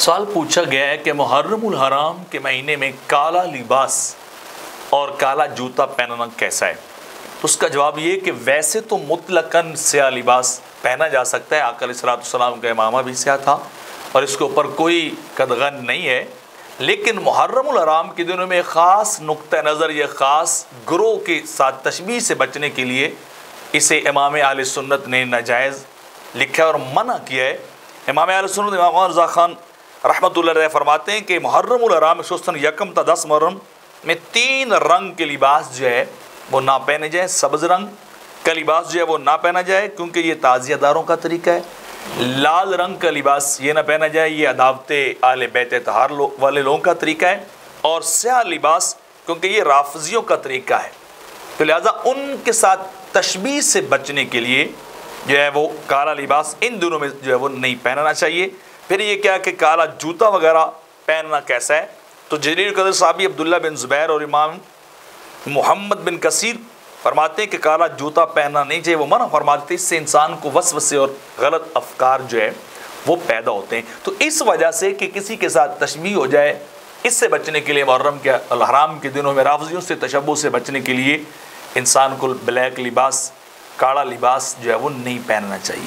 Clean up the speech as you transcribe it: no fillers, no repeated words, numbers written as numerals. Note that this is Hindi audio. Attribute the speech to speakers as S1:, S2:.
S1: सवाल पूछा गया है कि मुहर्रमुल हराम के महीने में काला लिबास और काला जूता पहनना कैसा है। तो उसका जवाब ये कि वैसे तो मुतलकन स्याह लिबास पहना जा सकता है, आका अलैहिस्सलाम का इमामा भी स्याह था और इसके ऊपर कोई कदगन नहीं है। लेकिन मुहर्रमुल हराम के दिनों में ख़ास नुक्ता नज़र या ख़ास ग्रोह के साथ तशबीह से बचने के लिए इसे इमाम अहले सुन्नत ने नाजायज़ लिखा और मना किया है। इमाम अहले सुन्नत इमाम रज़ा खान रहमतुल्लाह अलैह फरमाते हैं कि मुहर्रमुल हराम खुसूसन यकम ता 10 मुहर्रम में 3 रंग के लिबास जो है वो ना पहने जाए। सब्ज़ रंग का लिबास जो है वो ना पहना जाए क्योंकि ये ताज़ियादारों का तरीका है। लाल रंग का लिबास ये ना पहना जाए, ये अदावते आले बैत तहार वाले लोगों का तरीका है। और स्याह लिबास क्योंकि ये राफजियों का तरीका है, तो लिहाजा उनके साथ तशबीह से बचने के लिए जो है वो काला लिबास इन दिनों में जो है वो नहीं पहनना चाहिए। फिर ये क्या कि काला जूता वगैरह पहनना कैसा है, तो जरीर कदर साहबी अब्दुल्ला बिन ज़ुबैर और इमाम मोहम्मद बिन कसीर फरमाते हैं कि काला जूता पहनना नहीं चाहिए। वो मना फरमाते इससे इंसान को वसवसे और गलत अफकार जो है वो पैदा होते हैं। तो इस वजह से कि किसी के साथ तशबीह हो जाए, इससे बचने के लिए मुहर्रम के हराम के दिनों में राफजियों से तशब्बुह से बचने के लिए इंसान को ब्लैक लिबास, काला लिबास जो है वो नहीं पहनना चाहिए।